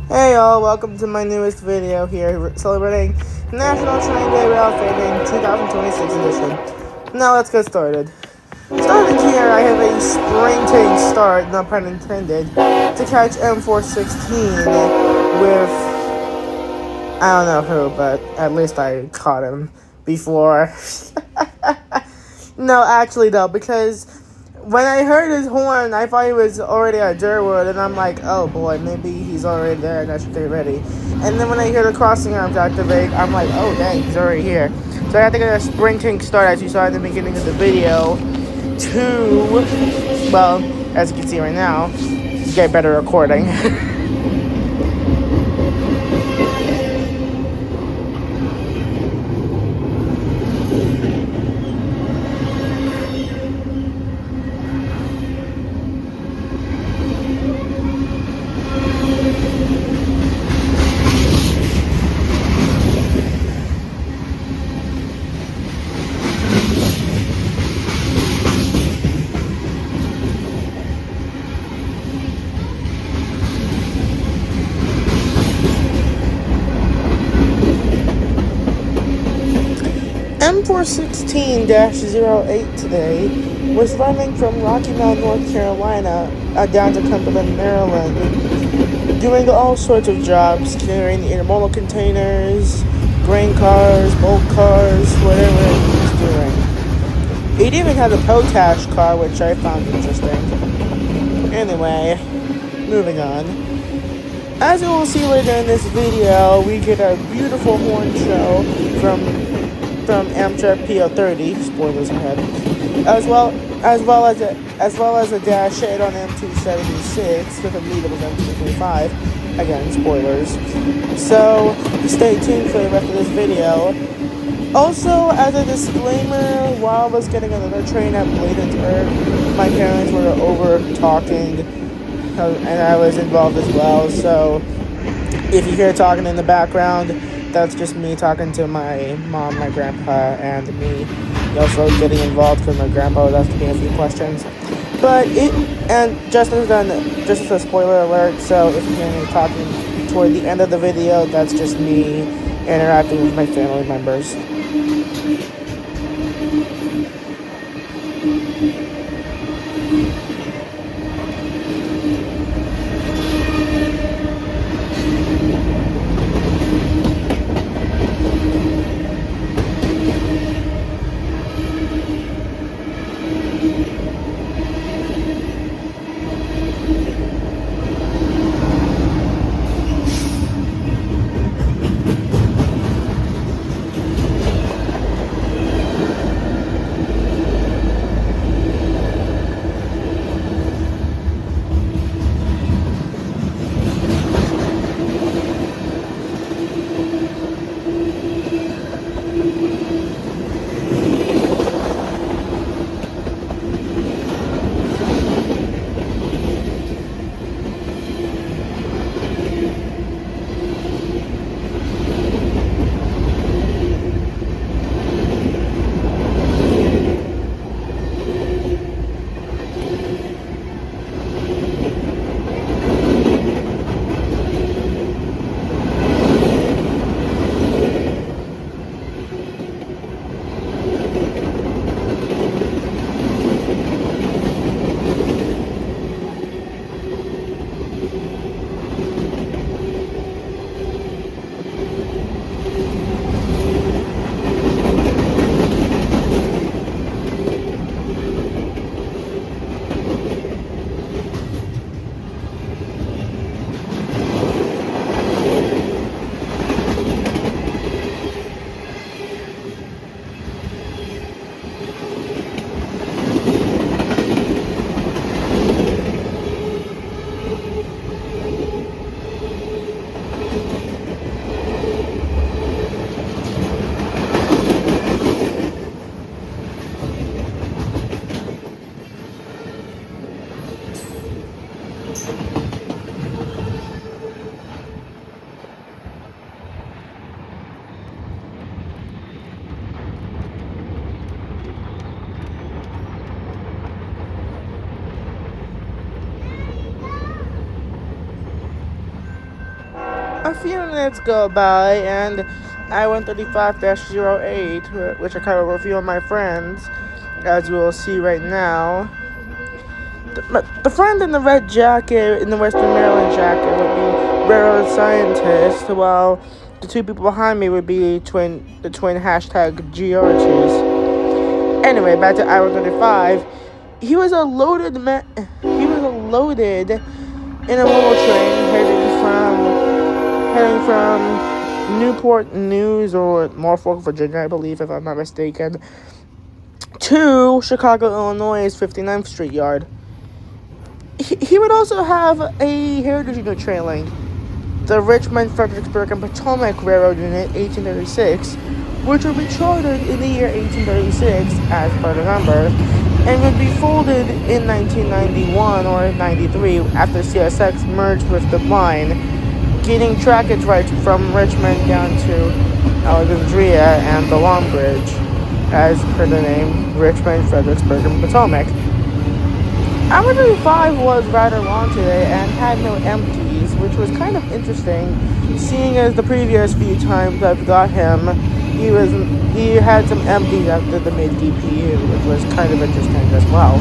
Hey y'all, welcome to my newest video here, celebrating National Train Day Railfaning 2026 edition. Now let's get started. Starting here, I have a sprinting start, no pun intended, to catch M416 with, I don't know who, but at least I caught him before. No, actually though, because when I heard his horn, I thought he was already at Durwood, and I'm like, oh boy, maybe he's already there, and I should get ready. And then when I hear the crossing arms activate, I'm like, oh dang, he's already here. So I had to get a sprinting start, as you saw in the beginning of the video, to, well, as you can see right now, get better recording. M416-08 today was running from Rocky Mount, North Carolina, down to Cumberland, Maryland, doing all sorts of jobs, carrying intermodal containers, grain cars, bulk cars, whatever it was doing. It even had a potash car, which I found interesting. Anyway, moving on. As you will see later in this video, we get a beautiful horn show from Amtrak PO30. Spoilers ahead, as well as a dash 8 on M276 with a lead of M225. Again, spoilers. So stay tuned for the rest of this video. Also, as a disclaimer, while I was getting another train at Bladensburg, my parents were over talking, and I was involved as well. So if you hear talking in the background, that's just me talking to my mom, my grandpa, and me. Also getting involved because my grandpa was asking me a few questions. But just as a spoiler alert, so if you hear me talking toward the end of the video, that's just me interacting with my family members. A few minutes go by, and I-135-08, which I cover with a few of my friends, as you will see right now. The friend in the red jacket, in the Western Maryland jacket, would be railroad scientist, while the two people behind me would be the twin hashtag geologies. Anyway, back to I-135. He was loaded in a little train heading from Newport News or Norfolk, Virginia, I believe, if I'm not mistaken, to Chicago, Illinois' 59th Street Yard. He would also have a heritage unit trailing, the Richmond, Fredericksburg, and Potomac Railroad Unit 1836, which would be chartered in the year 1836 as per the number, and would be folded in 1991 or 93 after CSX merged with the line, gaining trackage rights from Richmond down to Alexandria and the Long Bridge, as per the name Richmond, Fredericksburg, and Potomac. I-135 was rather long today and had no empties, which was kind of interesting, seeing as the previous few times I've got him, he had some empties after the mid-DPU, which was kind of interesting as well.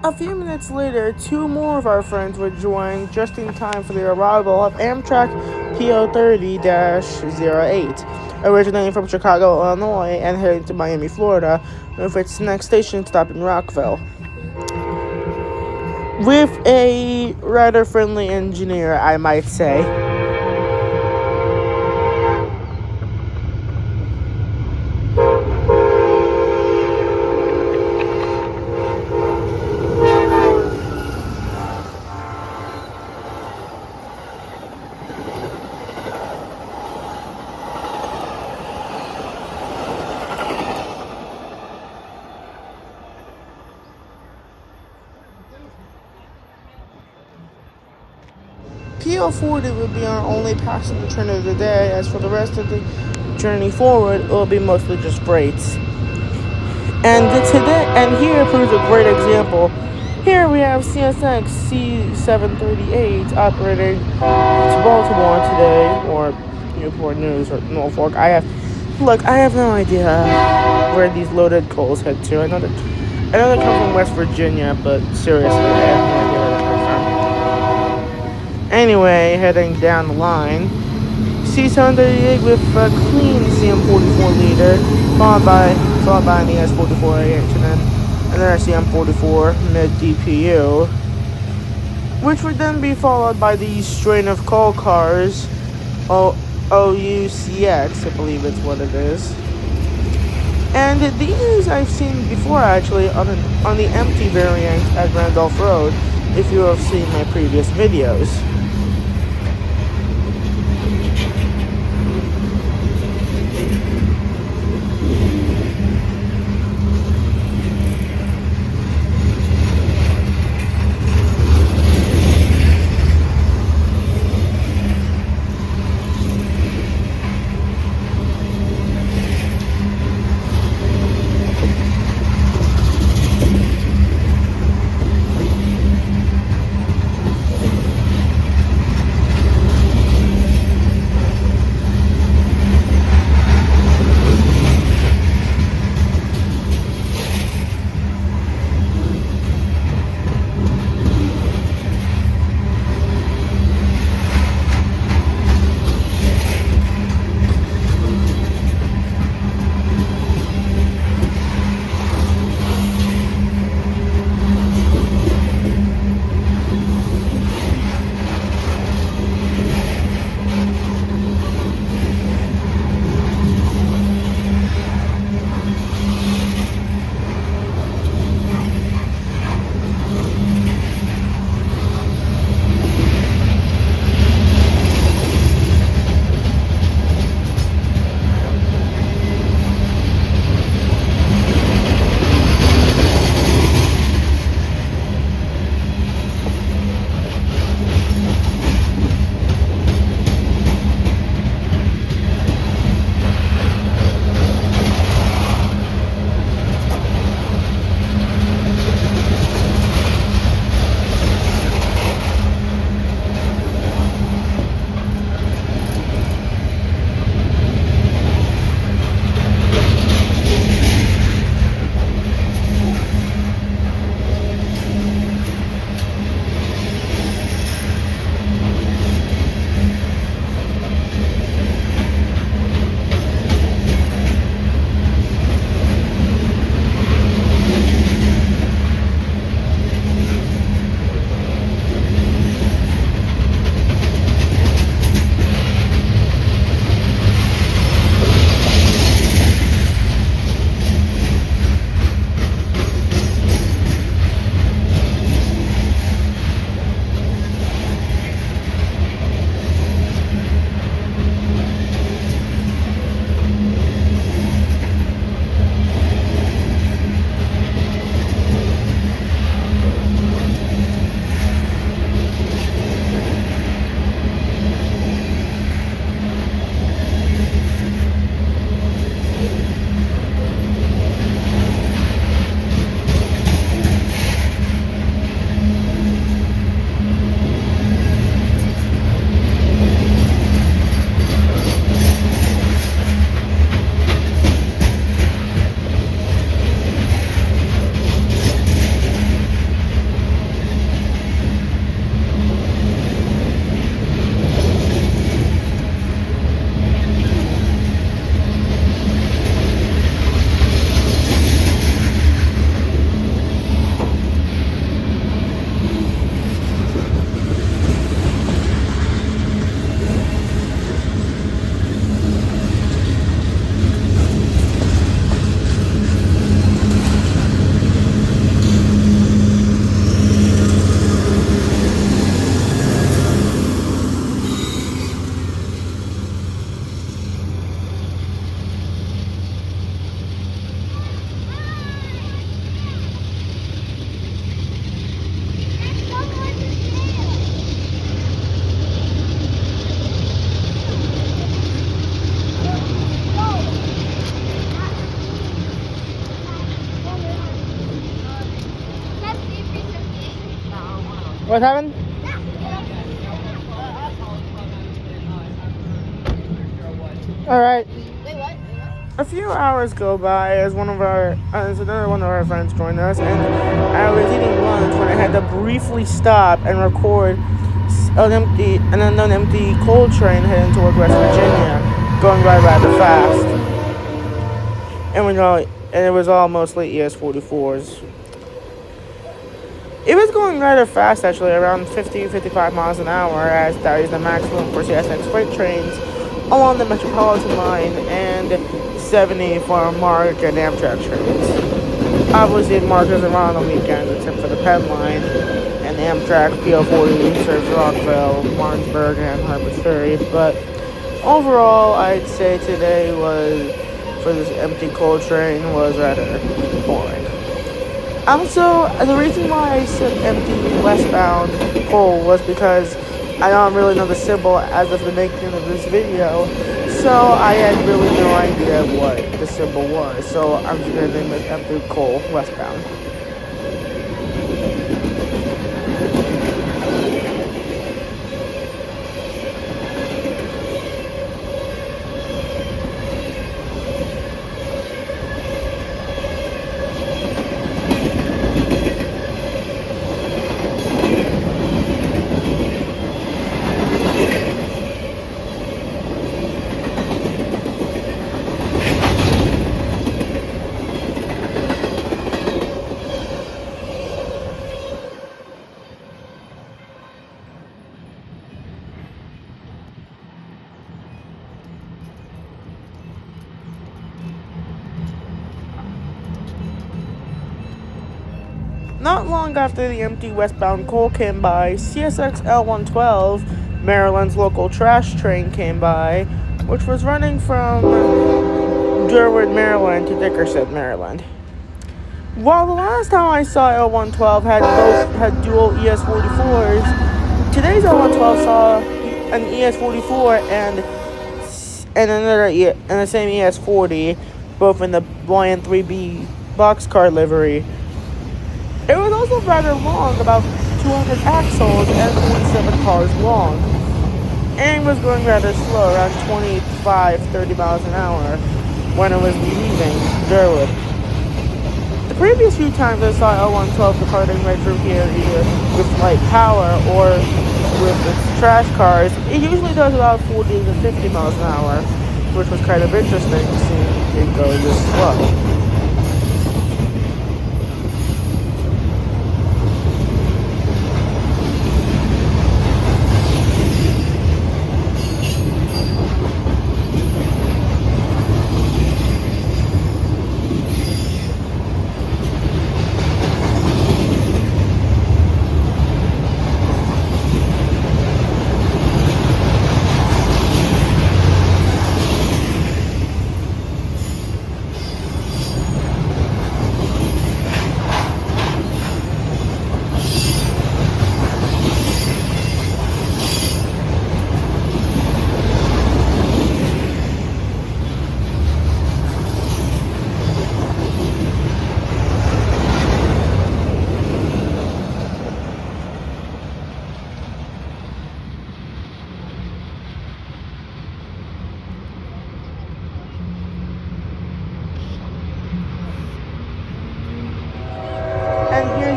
A few minutes later, two more of our friends would join just in time for the arrival of Amtrak PO30-08, originating from Chicago, Illinois, and heading to Miami, Florida, with its next station stop in Rockville. With a rather friendly engineer, I might say. PO40 will be our only passenger train of the day, as for the rest of the journey forward, it will be mostly just freights. And here proves a great example. Here we have CSX C738 operating to Baltimore today, or Newport News, or Norfolk. I have no idea where these loaded coals head to. I I know they come from West Virginia, but seriously, I have no idea where they come from. Anyway, heading down the line, C738 with a clean CM44 leader, followed by an ES44A engine, and then a CM44 mid DPU, which would then be followed by the strain of coal cars, OUCX, I believe it's what it is. And these I've seen before actually on the empty variant at Randolph Road, if you have seen my previous videos. What happened? All right. Wait, what? A few hours go by as another one of our friends joined us, and I was eating lunch when I had to briefly stop and record an unknown empty coal train heading toward West Virginia, going by rather fast, and it was all mostly ES-44s. It was going rather fast, actually, around 50-55 miles an hour, as that is the maximum for CSX freight trains along the Metropolitan line, and 70 for MARC and Amtrak trains. Obviously, MARC doesn't run on the weekends except for the Penn line, and Amtrak PO40 serves Rockville, Martinsburg, and Harpers Ferry. But overall, I'd say today for this empty coal train, was rather boring. Also, the reason why I said empty westbound coal was because I don't really know the symbol as of the making of this video, so I had really no idea what the symbol was, so I'm just going to name it empty coal westbound. Not long after the empty westbound coal came by, CSX L112, Maryland's local trash train, came by, which was running from Durwood, Maryland to Dickerson, Maryland. While the last time I saw L112 had dual ES-44s, today's L112 saw an ES-44 and the same ES-40, both in the YN3B boxcar livery. It was also rather long, about 200 axles and 47 cars long, and was going rather slow, around 25-30 miles an hour, when it was leaving Durwood. The previous few times I saw L112 departing right through here, either with light power or with its trash cars, it usually does about 40 to 50 miles an hour, which was kind of interesting to see it go this slow.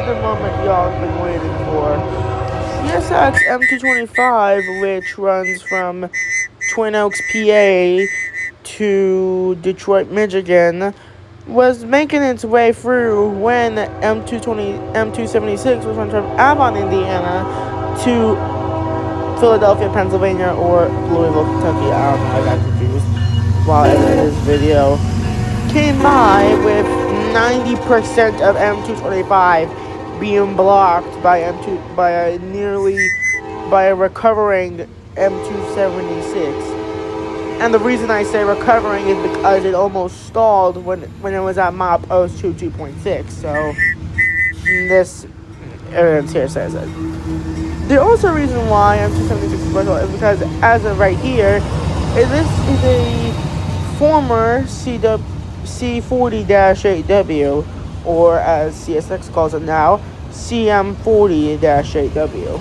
The moment y'all have been waiting for. CSX M225, which runs from Twin Oaks, PA to Detroit, Michigan, was making its way through when M276 was run from Avon, Indiana to Philadelphia, Pennsylvania, or Louisville, Kentucky. I don't know, I got confused while editing this video. Came by with 90% of M225 being blocked by a recovering M276. And the reason I say recovering is because it almost stalled when it was at mile post 2.6. So this evidence here says it. The also reason why M276 is special is because as of right here, this is a former C40-8W, or as CSX calls it now, CM40-8W.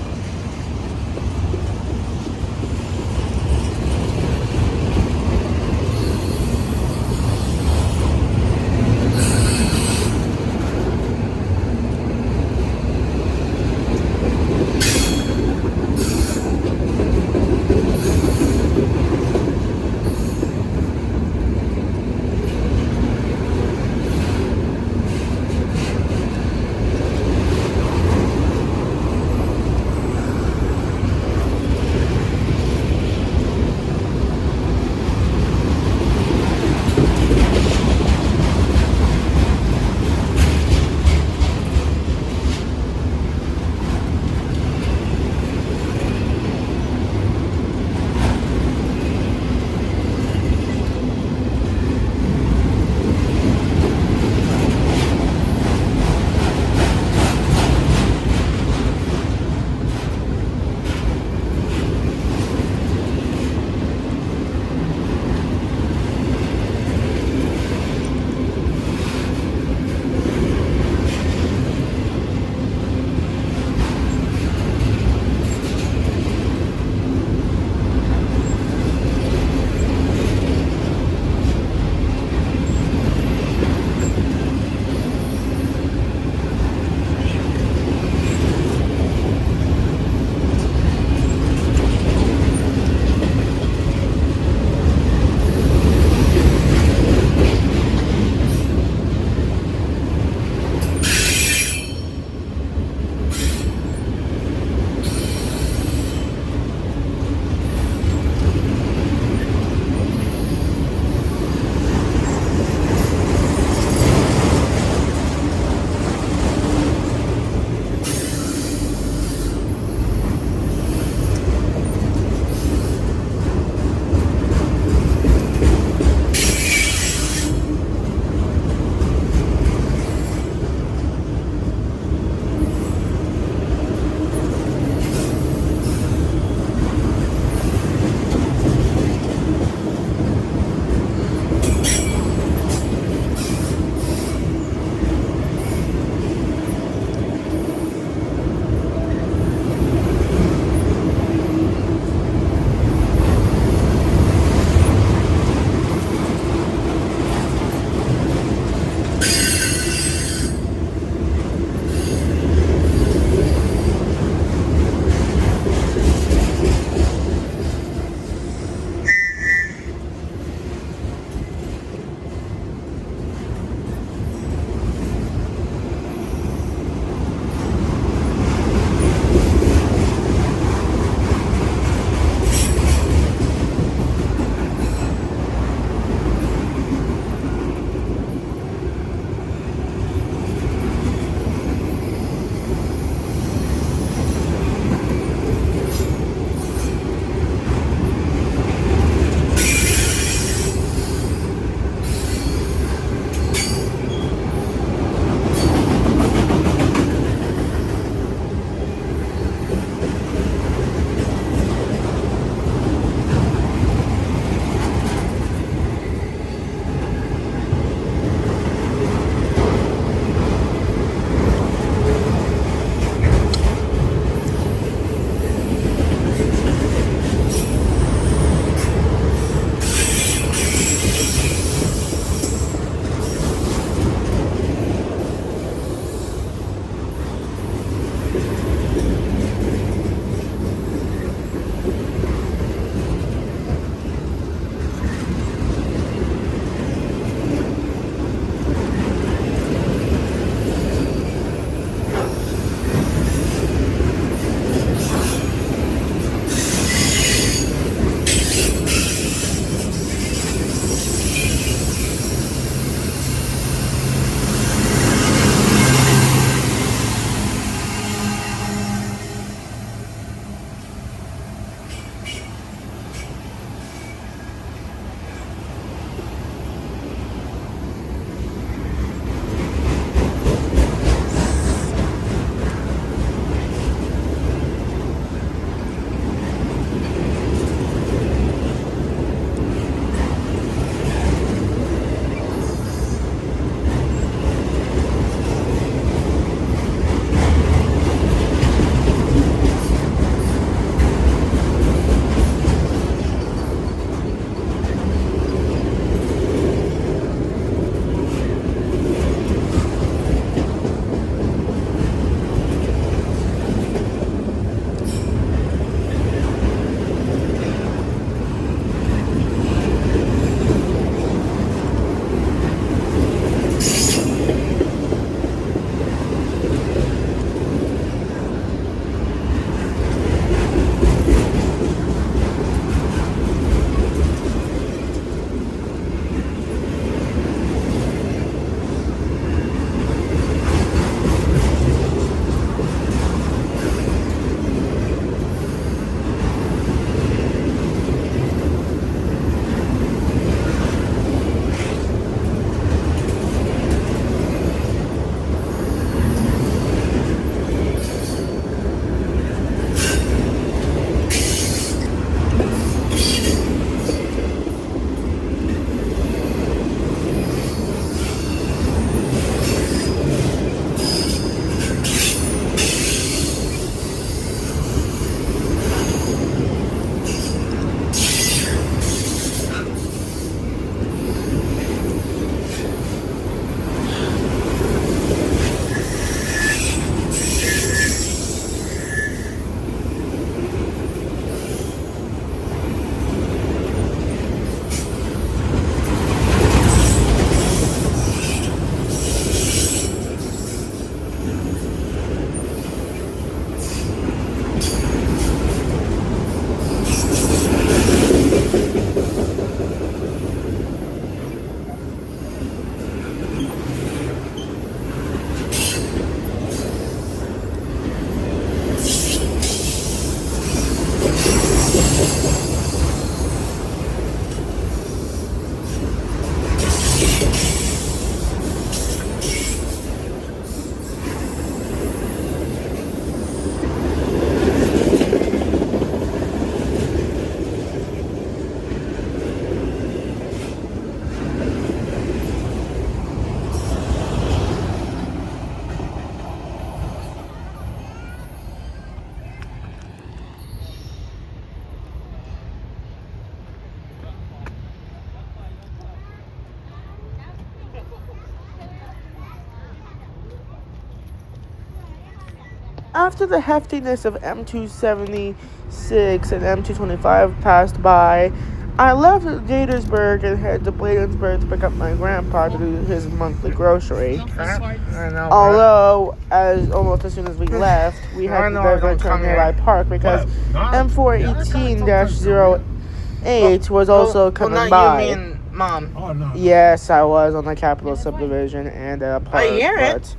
After the heftiness of M276 and M225 passed by, I left Gaithersburg and headed to Bladensburg to pick up my grandpa to do his monthly grocery. Although, almost as soon as we left, we had to divert to a nearby park because M418-08 was also coming by. You mean Mom? Oh, no. Yes, I was on the Capitol subdivision and park. I hear it. But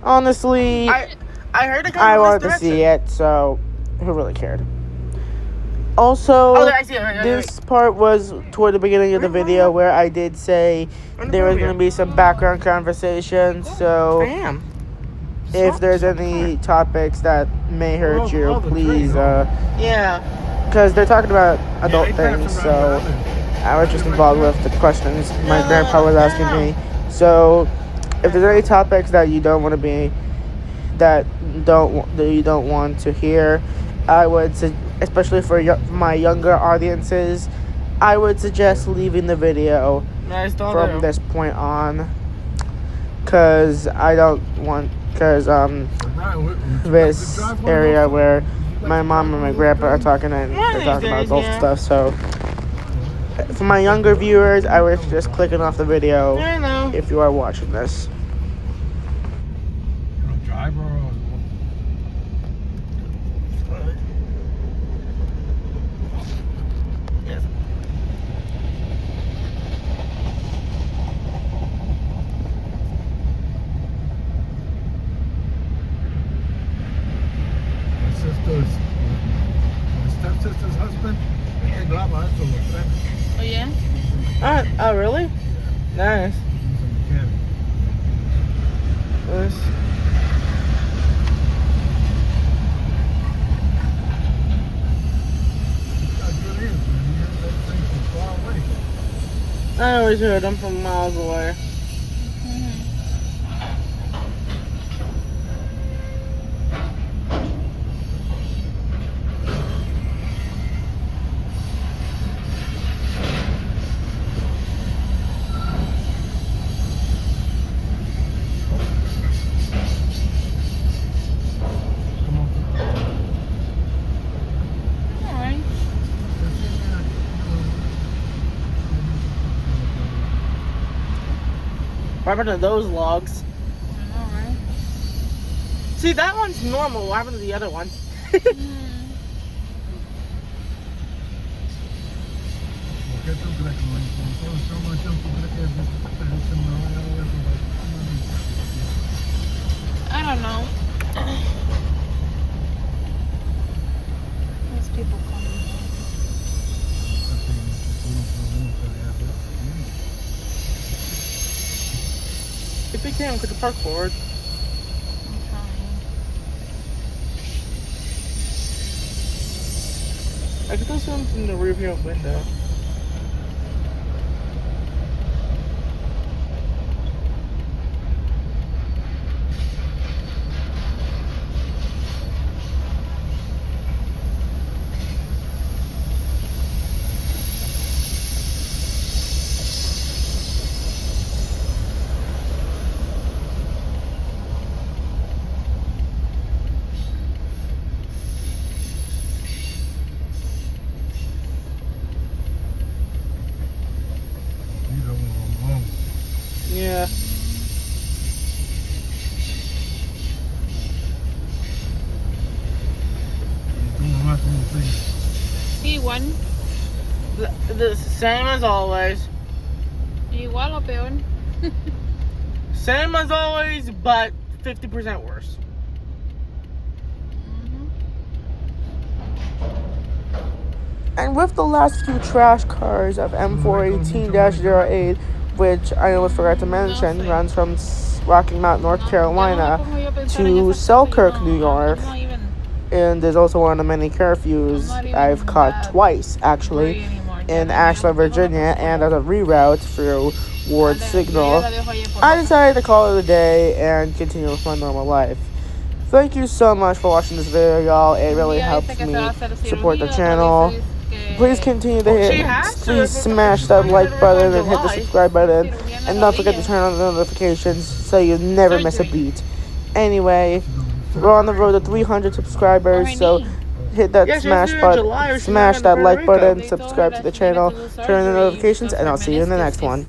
honestly, I heard it. I wanted to see it, so who really cared? Also, this part was toward the beginning of the video where I did say there was going to be some background conversation, so if there's any topics that may hurt you, please, because they're talking about adult things, so I was just involved with the questions my grandpa was asking me. So if there's any topics that you don't want to be, that you don't want to hear, I would especially for my younger audiences, I would suggest leaving the video from this point on, because this area where my mom and my grandpa are talking, and they're talking about golf stuff. So for my younger viewers, I would just clicking off the video if you are watching this. My stepsister's husband, he graba esto, los trenes. Oh, yeah? Oh, really? Nice. He's a mechanic. This. He's got good ears, man. He heard that thing from far away. I always heard them from miles away. What happened to those logs? I know, right? See, that one's normal. What happened to the other one? I don't know. There's people coming. If they can, we could park forward. I'm trying. I could throw something in the rear view window. Yeah. Igual. The same as always. Igual o peor. Same as always, but 50% worse. And with the last few trash cars of M418-08, which I almost forgot to mention, runs from Rocky Mount, North Carolina to Selkirk, New York. And there's also one of the many curfews I've caught twice, actually, in Ashland, Virginia, and as a reroute through Ward Signal. I decided to call it a day and continue with my normal life. Thank you so much for watching this video, y'all. It really helps me support the channel. Please continue to please smash that like button and hit the subscribe button. And don't forget to turn on the notifications so you never miss a beat. Anyway, we're on the road to 300 subscribers, so hit that smash that like button, subscribe to the channel, turn on the notifications, and I'll see you in the next one.